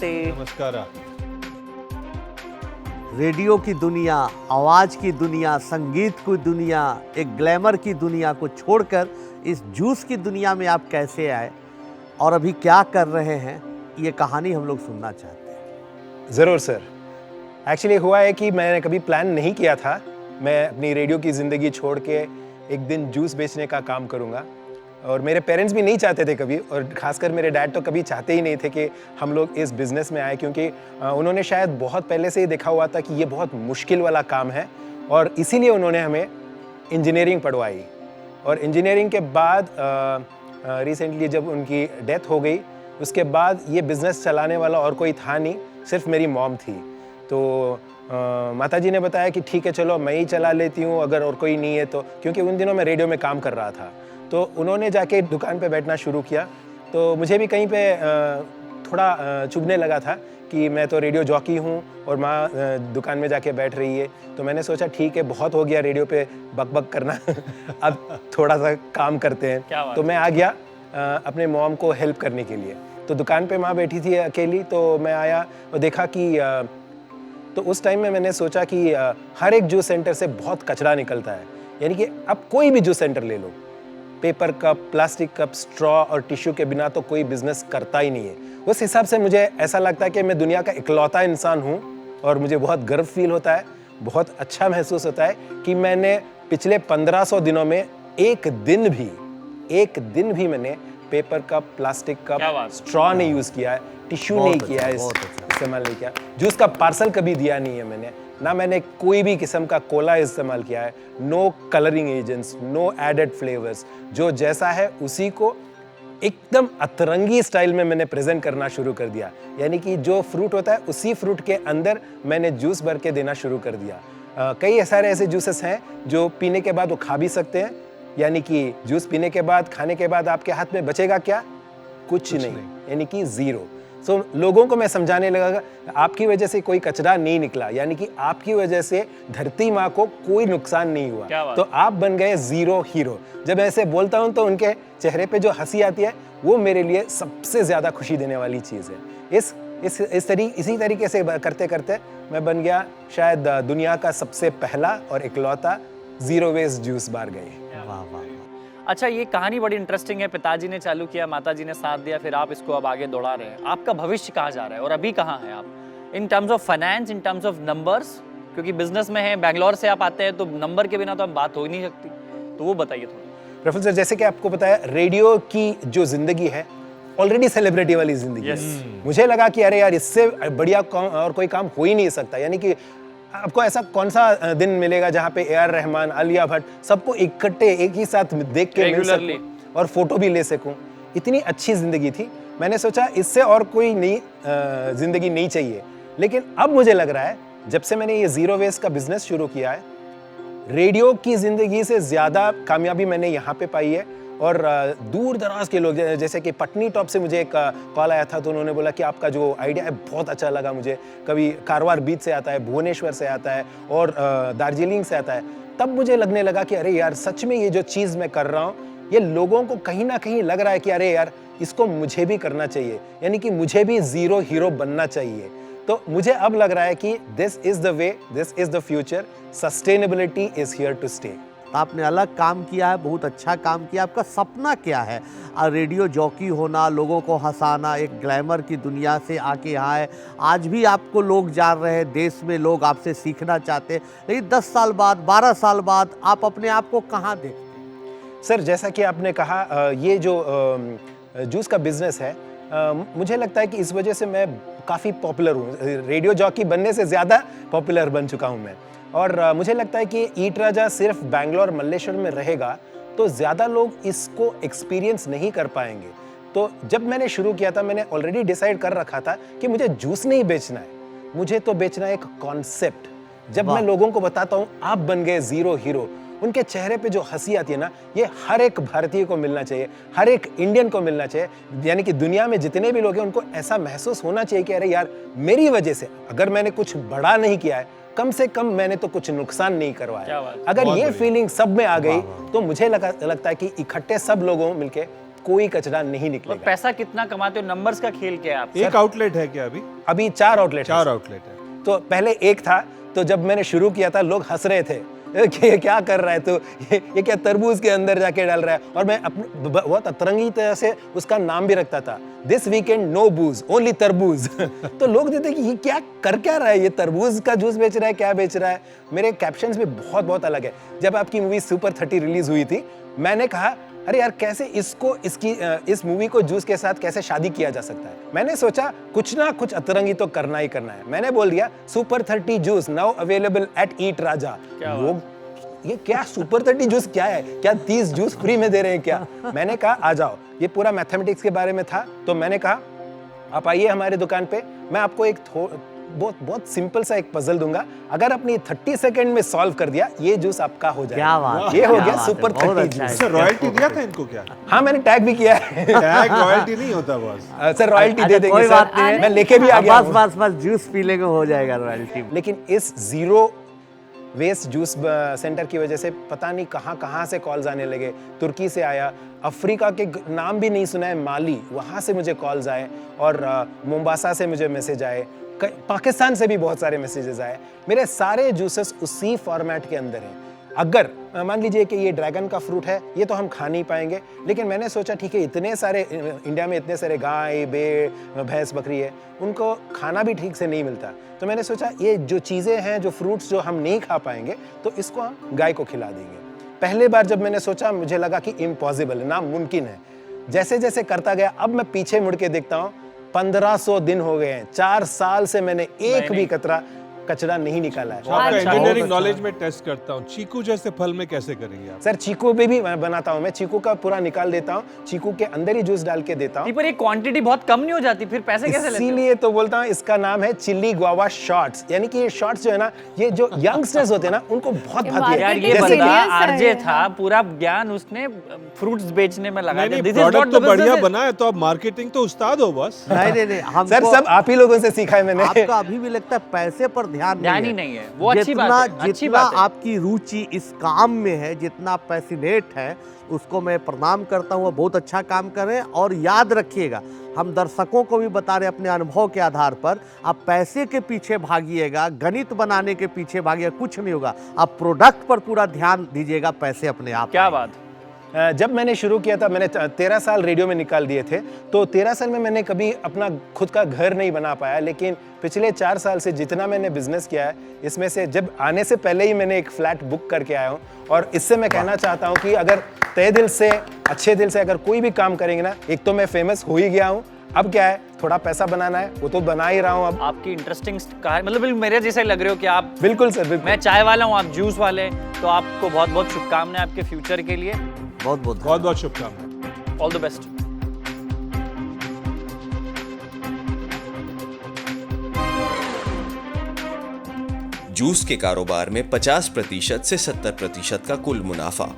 नमस्ते। नमस्कार। रेडियो की दुनिया, आवाज़ की दुनिया, संगीत की दुनिया, एक ग्लैमर की दुनिया को छोड़कर इस जूस की दुनिया में आप कैसे आए और अभी क्या कर रहे हैं, ये कहानी हम लोग सुनना चाहते हैं। ज़रूर सर। एक्चुअली हुआ है कि मैंने कभी प्लान नहीं किया था मैं अपनी रेडियो की ज़िंदगी छोड़ के एक दिन जूस बेचने का काम करूँगा, और मेरे पेरेंट्स भी नहीं चाहते थे कभी, और ख़ासकर मेरे डैड तो कभी चाहते ही नहीं थे कि हम लोग इस बिज़नेस में आए, क्योंकि उन्होंने शायद बहुत पहले से ही देखा हुआ था कि ये बहुत मुश्किल वाला काम है, और इसीलिए उन्होंने हमें इंजीनियरिंग पढ़वाई। और इंजीनियरिंग के बाद रिसेंटली जब उनकी डेथ हो गई, उसके बाद ये बिज़नेस चलाने वाला और कोई था नहीं, सिर्फ मेरी मॉम थी। तो माताजी ने बताया कि ठीक है चलो मैं ही चला लेती हूँ अगर और कोई नहीं है तो, क्योंकि उन दिनों मैं रेडियो में काम कर रहा था। तो उन्होंने जाके दुकान पे बैठना शुरू किया, तो मुझे भी कहीं पे थोड़ा चुभने लगा था कि मैं तो रेडियो जॉकी हूँ और माँ दुकान में जाके बैठ रही है। तो मैंने सोचा ठीक है, बहुत हो गया रेडियो पे बक करना अब थोड़ा सा काम करते हैं। तो मैं आ गया अपने मॉम को हेल्प करने के लिए। तो दुकान पे माँ बैठी थी अकेली, तो मैं आया और देखा कि तो उस टाइम में मैंने सोचा कि हर एक जूस सेंटर से बहुत कचरा निकलता है। यानी कि अब कोई भी जूस सेंटर ले लो, paper cup, plastic cup, straw और टिश्यू के बिना तो कोई बिजनेस करता ही नहीं है। उस हिसाब से मुझे ऐसा लगता है कि मैं दुनिया का इकलौता इंसान हूँ, और मुझे बहुत गर्व फील होता है, बहुत अच्छा महसूस होता है कि मैंने पिछले 1500 दिनों में एक दिन भी मैंने paper cup, plastic cup, straw नहीं यूज़ किया है, टिश्यू नहीं किया है, इस्तेमाल नहीं किया। जूस का पार्सल कभी दिया नहीं है मैंने, ना मैंने कोई भी किस्म का कोला इस्तेमाल किया है। No colouring agents, no added flavours, जो जैसा है उसी को एकदम अतरंगी स्टाइल में मैंने प्रेजेंट करना शुरू कर दिया। यानी कि जो फ्रूट होता है उसी फ्रूट के अंदर मैंने जूस भर के देना शुरू कर दिया। कई सारे ऐसे जूसेस हैं जो पीने के बाद वो खा भी सकते हैं, यानी कि जूस पीने के बाद, खाने के बाद आपके हाथ में बचेगा क्या? कुछ नहीं, यानी कि ज़ीरो। सो लोगों को मैं समझाने लगा आपकी वजह से कोई कचरा नहीं निकला, यानी कि आपकी वजह से धरती माँ को कोई नुकसान नहीं हुआ, तो आप बन गए ज़ीरो हीरो। जब ऐसे बोलता हूँ तो उनके चेहरे पे जो हंसी आती है वो मेरे लिए सबसे ज़्यादा खुशी देने वाली चीज़ है। इसी तरीके से करते करते मैं बन गया शायद दुनिया का सबसे पहला और इकलौता ज़ीरो वेस्ट जूस बार गए। अच्छा, ये कहानी बड़ी इंटरेस्टिंग है। पिताजी ने चालू किया, माताजी ने साथ दिया, फिर आप इसको अब आगे दौड़ा रहे हैं। आपका भविष्य कहाँ जा रहा है और अभी कहाँ हैं आप in terms of finance, in terms of numbers? क्योंकि बिजनेस में है, बैंगलोर से आप आते हैं, तो नंबर के बिना तो हम बात हो ही नहीं सकती, तो वो बताइए थोड़ा। प्रफुल्ल सर, जैसे कि आपको बताया, रेडियो की जो जिंदगी है ऑलरेडी सेलिब्रिटी वाली जिंदगी है। मुझे लगा कि अरे यार, इससे बढ़िया और कोई काम हो ही नहीं सकता। यानी कि आपको ऐसा कौन सा दिन मिलेगा जहाँ पे ए आर रहमान, आलिया भट्ट सबको इकट्ठे एक ही साथ देख के मिल सकूं और फोटो भी ले सकूं। इतनी अच्छी जिंदगी थी। मैंने सोचा इससे और कोई नई जिंदगी नहीं चाहिए। लेकिन अब मुझे लग रहा है, जब से मैंने ये जीरो वेस्ट का बिजनेस शुरू किया है, रेडियो की जिंदगी से ज्यादा कामयाबी मैंने यहाँ पे पाई है। और दूर दराज के लोग, जैसे कि पटनी टॉप से मुझे एक कॉल आया था, तो उन्होंने बोला कि आपका जो आइडिया है बहुत अच्छा लगा मुझे। कभी कारवार बीच से आता है, भुवनेश्वर से आता है और दार्जिलिंग से आता है। तब मुझे लगने लगा कि अरे यार, सच में ये जो चीज़ मैं कर रहा हूँ, ये लोगों को कहीं ना कहीं लग रहा है कि अरे यार, इसको मुझे भी करना चाहिए, यानी कि मुझे भी ज़ीरो हीरो बनना चाहिए। तो मुझे अब लग रहा है कि this is the way, this is the future, sustainability is here to stay. आपने अलग काम किया है, बहुत अच्छा काम किया। आपका सपना क्या है? रेडियो जॉकी होना, लोगों को हंसाना, एक ग्लैमर की दुनिया से आके यहाँ है। आज भी आपको लोग जान रहे हैं, देश में लोग आपसे सीखना चाहते हैं, लेकिन 10 साल बाद, 12 साल बाद आप अपने आप को कहाँ देखते हैं? सर, जैसा कि आपने कहा, ये जो जूस का बिजनेस है, मुझे लगता है कि इस वजह से मैं काफ़ी पॉपुलर हूँ। रेडियो जॉकी बनने से ज़्यादा पॉपुलर बन चुका हूँ मैं। और मुझे लगता है कि ईट राजा सिर्फ बैंगलोर, मल्लेश्वर में रहेगा तो ज़्यादा लोग इसको एक्सपीरियंस नहीं कर पाएंगे। तो जब मैंने शुरू किया था, मैंने ऑलरेडी डिसाइड कर रखा था कि मुझे जूस नहीं बेचना है, मुझे तो बेचना है एक कॉन्सेप्ट। जब मैं लोगों को बताता हूँ आप बन गए ज़ीरो हीरो, उनके चेहरे पे जो हंसी आती है ना, ये हर एक भारतीय को मिलना चाहिए, हर एक इंडियन को मिलना चाहिए। यानी कि दुनिया में जितने भी लोग हैं, उनको ऐसा महसूस होना चाहिए कि अरे यार, मेरी वजह से अगर मैंने कुछ बड़ा नहीं किया है, कम से कम मैंने तो कुछ नुकसान नहीं करवाया। अगर ये फीलिंग सब में आ गई तो मुझे लगता है कि इकट्ठे सब लोगों मिलके कोई कचरा नहीं और निकलेगा। पैसा कितना कमाते हो, नंबर्स का खेल क्या है आप? एक आउटलेट है क्या अभी? अभी 4 आउटलेट 4 आउटलेट है। तो पहले एक था, तो जब मैंने शुरू किया था लोग हंस रहे थे कि ये क्या कर रहा है, तो ये क्या तरबूज के अंदर जाके डाल रहा है। और मैं बहुत अतरंगी तरह से उसका नाम भी रखता था, this weekend no booze only तरबूज। तो लोग देते कि ये क्या कर क्या रहा है, ये तरबूज का जूस बेच रहा है, क्या बेच रहा है। मेरे कैप्शंस भी बहुत बहुत अलग है। जब आपकी मूवी सुपर 30 रिलीज हुई थी, मैंने कहा अरे यार कैसे इस मूवी को जूस के साथ कैसे शादी किया जा सकता है। मैंने सोचा कुछ ना कुछ अतरंगी तो करना ही करना है। मैंने बोल दिया super 30 juice now available at Eat Raja. लोग ये क्या सुपर 30 जूस क्या है, क्या 30 जूस फ्री में दे रहे हैं क्या? मैंने कहा आ जाओ, ये पूरा मैथमेटिक्स के बारे में था। तो मैंने कहा आप आइए हमारे दुकान पे, मैं आपको एक बहुत सिंपल सा एक पजल दूंगा, अगर अपनी 30 सेकंड में सॉल्व कर दिया ये जूस आपका हो जाएगा। क्या बात, ये हो क्या गया बात सुपर है, बहुत 30 अच्छा है। जूस। सर रॉयल्टी दिया था इनको क्या? हाँ मैंने टैग भी किया है। टैग रॉयल्टी नहीं होता बॉस। सर रॉयल्टी दे अच्छा, देंगे कोई सर, बात नहीं है। मैं लेके भी आ गया बस हूँ। बस बस जूस पी लेंगे हो जाएगा रॉयल्टी। लेकिन इस जीरो वेस्ट जूस सेंटर की वजह से पता नहीं कहाँ से कॉल्स आने लगे। तुर्की से आया, अफ्रीका के नाम भी नहीं सुना है, माली, वहाँ से मुझे कॉल्स आए, और मोम्बासा से मुझे मैसेज आए, पाकिस्तान से भी बहुत सारे मैसेजेस आए। मेरे सारे जूसेस उसी फॉर्मेट के अंदर हैं। अगर मान लीजिए कि ये ड्रैगन का फ्रूट है, ये तो हम खा नहीं पाएंगे, लेकिन मैंने सोचा ठीक है इतने सारे इंडिया में इतने सारे गाय भेड़ भैंस बकरी है, उनको खाना भी ठीक से नहीं मिलता। तो मैंने सोचा ये जो चीज़ें हैं, जो फ्रूट्स जो हम नहीं खा पाएंगे, तो इसको हम गाय को खिला देंगे। पहले बार जब मैंने सोचा मुझे लगा कि इम्पॉसिबल है, नामुमकिन है। जैसे जैसे करता गया, अब मैं पीछे मुड़ के देखता हूँ 1500 दिन हो गए हैं, 4 साल से मैंने एक भी कचरा नहीं निकाला है। आपका अच्छा, इंजीनियरिंग बहुत नॉलेज में टेस्ट करता हूँ, चीकू जैसे फल में कैसे करेंगे आप? सर चीकू पे भी मैं बनाता हूँ, मैं चीकू का पूरा निकाल देता हूँ, चीकू के अंदर ही जूस डाल के देता हूँ। पर ये क्वांटिटी बहुत कम नहीं हो जाती, फिर पैसे कैसे लेते हो? इसीलिए तो बोलता हूँ इसका नाम है चिल्ली गुआवा शॉट्स। यानी कि ये शॉट्स जो है ना, ये जो यंगस्टर्स होते हैं ना, उनको बहुत भाती यार है। ये जैसे बंदा serious है आरजे यार। था, पूरा ज्ञान उसने फ्रूट्स बेचने में लगा दिया। नहीं This is not product the तो बढ़िया business. बना है, तो आप मार्केटिंग तो उस्ताद हो बस। नहीं सर हमको सब आप ही लोगों से सीखा है मैंने। आपका अभी भी लगता है पैसे पर ध्यान ध्यान ही है। नहीं है, वो अच्छी बात है, अच्छी जितना बात है। आपकी रुचि इस काम में है, जितना पैसिनेट है, उसको मैं प्रणाम करता हूँ। बहुत अच्छा काम कर रहे हैं। और याद रखिएगा, हम दर्शकों को भी बता रहे हैं अपने अनुभव के आधार पर, आप पैसे के पीछे भागिएगा, गणित बनाने के पीछे भागिएगा, कुछ नहीं होगा। आप प्रोडक्ट पर पूरा ध्यान दीजिएगा, पैसे अपने आप क्या आएंगे। बात। जब मैंने शुरू किया था, मैंने 13 साल रेडियो में निकाल दिए थे। तो 13 साल में मैंने कभी अपना खुद का घर नहीं बना पाया, लेकिन पिछले 4 साल से जितना मैंने बिजनेस किया है, इसमें से जब आने से पहले ही मैंने एक फ्लैट बुक करके आया हूँ। और इससे मैं कहना चाहता हूँ कि अगर तहे दिल से, अच्छे दिल से अगर कोई भी काम करेंगे ना, एक तो मैं फेमस हो ही गया हूँ, अब क्या है थोड़ा पैसा बनाना है, वो तो बना ही रहा हूँ अब। आपकी इंटरेस्टिंग कहानी, मतलब बिल्कुल मेरे जैसे लग रहे हो कि आप, बिल्कुल सर, बिल्कुल। मैं चाय वाला हूँ, आप जूस वाले, तो आपको बहुत बहुत शुभकामनाएं आपके फ्यूचर के लिए। बहुत बहुत बहुत बहुत शुभकामनाएं। All the best. जूस के कारोबार में 50% से 70% का कुल मुनाफा,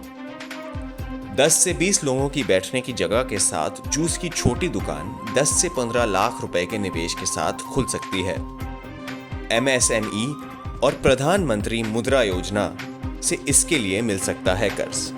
10 से 20 लोगों की बैठने की जगह के साथ जूस की छोटी दुकान 10 से 15 लाख रुपए के निवेश के साथ खुल सकती है। MSME और प्रधानमंत्री मुद्रा योजना से इसके लिए मिल सकता है कर्ज।